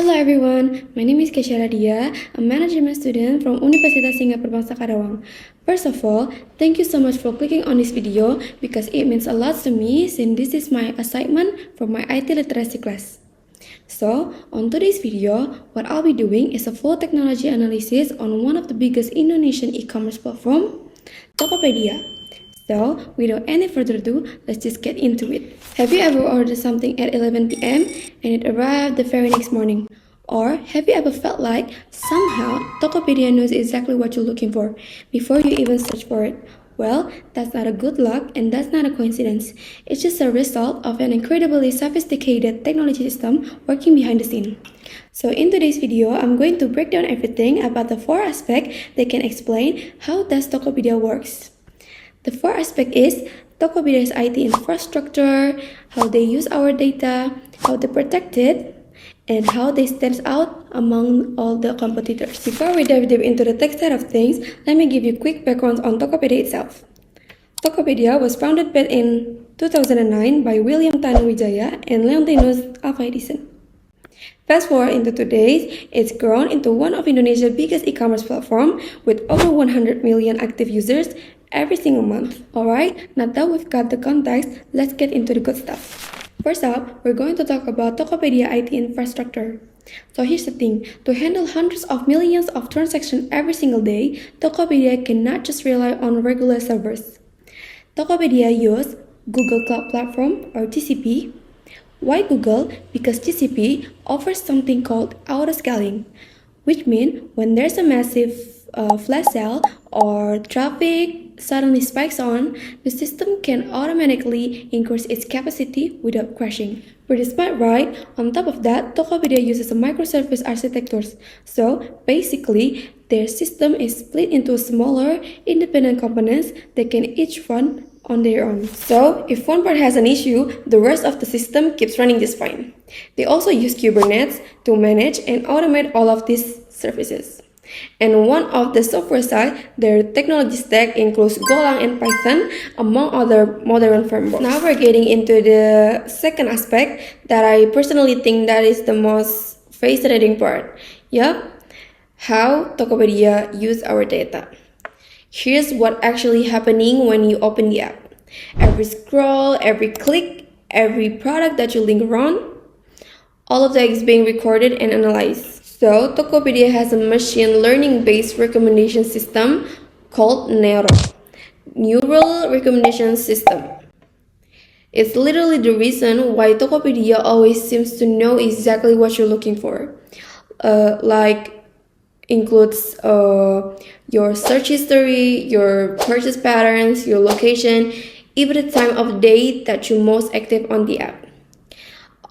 Hello everyone, my name is Keisya Radhia, a management student from Universitas Singaperbangsa Karawang. First of all, thank you so much for clicking on this video because it means a lot to me since this is my assignment for my IT literacy class. So, on today's video, what I'll be doing is a full technology analysis on one of the biggest Indonesian e-commerce platform, Tokopedia. So, without any further ado, let's just get into it. Have you ever ordered something at 11 p.m. and it arrived the very next morning? Or have you ever felt like somehow Tokopedia knows exactly what you're looking for before you even search for it? Well, that's not a good luck and that's not a coincidence. It's just a result of an incredibly sophisticated technology system working behind the scene. So in today's video, I'm going to break down everything about the 4 aspects that can explain how does Tokopedia works. The 4 aspect is Tokopedia's IT infrastructure, how they use our data, how they protect it, and how they stand out among all the competitors. Before we dive deep into the tech side of things, let me give you a quick background on Tokopedia itself. Tokopedia was founded back in 2009 by William Tanuwijaya and Leontinus Alva Edison. Fast forward into today, it's grown into one of Indonesia's biggest e-commerce platform with over 100 million active users every single month. Alright, now that we've got the context, let's get into the good stuff. First up, we're going to talk about Tokopedia IT infrastructure. So here's the thing, to handle hundreds of millions of transactions every single day, Tokopedia cannot just rely on regular servers. Tokopedia uses Google Cloud Platform or GCP. Why Google? Because GCP offers something called auto-scaling, which means when there's a massive flash sale or traffic suddenly spikes on, the system can automatically increase its capacity without crashing. Pretty smart, right? On top of that, Tokopedia uses a microservice architecture. So basically, their system is split into smaller, independent components that can each run on their own. So if one part has an issue, the rest of the system keeps running just fine. They also use Kubernetes to manage and automate all of these services. And one of the software side, their technology stack includes Golang and Python, among other modern frameworks. Now we're getting into the second aspect that I personally think that is the most fascinating part. Yup, how Tokopedia use our data. Here's what actually happening when you open the app. Every scroll, every click, every product that you link around, all of that is being recorded and analyzed. So, Tokopedia has a machine learning-based recommendation system called NERO, Neural Recommendation System. It's literally the reason why Tokopedia always seems to know exactly what you're looking for. Includes your search history, your purchase patterns, your location, even the time of day that you're most active on the app.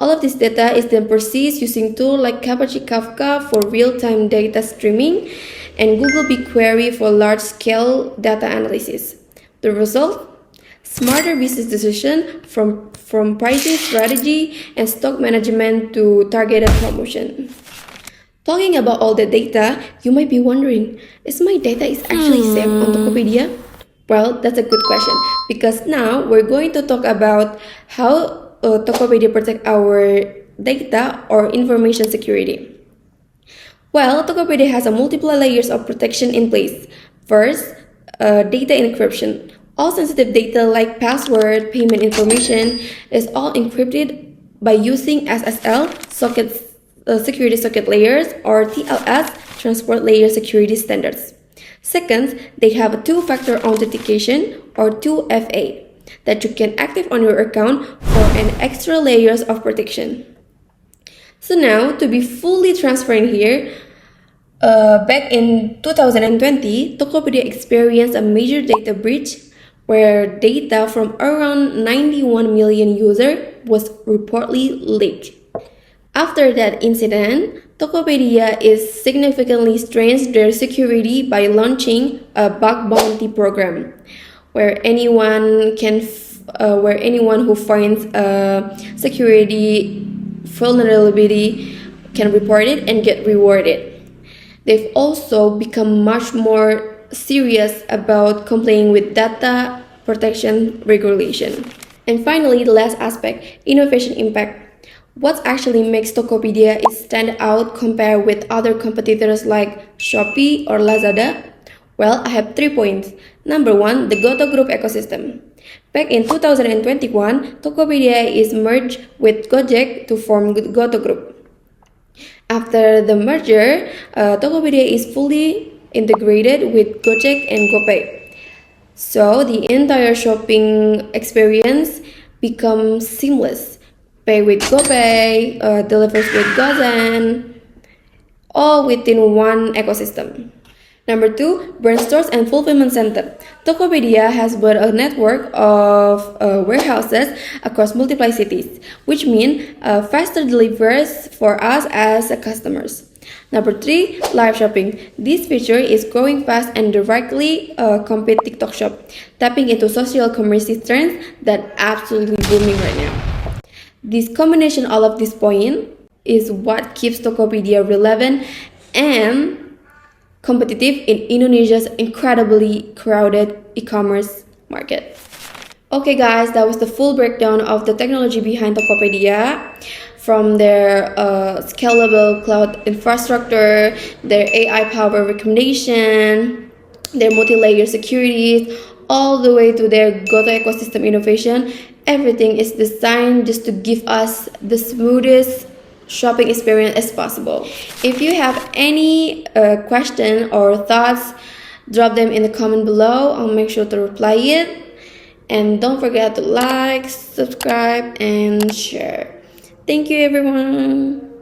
All of this data is then processed using tools like Apache Kafka for real-time data streaming and Google BigQuery for large-scale data analysis. The result? Smarter business decisions from pricing strategy and stock management to targeted promotion. Talking about all the data, you might be wondering, is my data actually safe on Tokopedia? Well, that's a good question because now we're going to talk about how Tokopedia protect our data or information security. Well, Tokopedia has a multiple layers of protection in place. First, data encryption. All sensitive data like password, payment information is all encrypted by using SSL security socket layers or TLS transport layer security standards. Second, they have a two-factor authentication or 2FA that you can activate on your account for an extra layers of protection. So now, to be fully transparent here, back in 2020, Tokopedia experienced a major data breach where data from around 91 million users was reportedly leaked. After that incident, Tokopedia is significantly strengthened their security by launching a bug bounty program, where anyone who finds a security vulnerability can report it and get rewarded. They've also become much more serious about complying with data protection regulation. And finally, the last aspect, innovation impact. What actually makes Tokopedia stand out compared with other competitors like Shopee or Lazada? Well, I have 3 points. Number 1, the GoTo Group ecosystem. Back in 2021, Tokopedia is merged with Gojek to form GoTo Group. After the merger, Tokopedia is fully integrated with Gojek and GoPay. So the entire shopping experience becomes seamless. Pay with GoPay, delivers with Gozen, all within one ecosystem. Number 2, brand stores and fulfillment center. Tokopedia has built a network of warehouses across multiple cities, which mean faster deliveries for us as customers. Number 3, live shopping. This feature is growing fast and directly compete TikTok Shop, tapping into social commerce trends that absolutely booming right now. This combination, all of this point, is what keeps Tokopedia relevant and competitive in Indonesia's incredibly crowded e-commerce market. Okay guys, that was the full breakdown of the technology behind Tokopedia, from their scalable cloud infrastructure, their AI-powered recommendation, their multi-layer security, all the way to their GoTo ecosystem innovation. Everything is designed just to give us the smoothest shopping experience as possible. If you have any question or thoughts, drop them in the comment below. I'll make sure to reply it. And don't forget to like, subscribe, and share. Thank you everyone.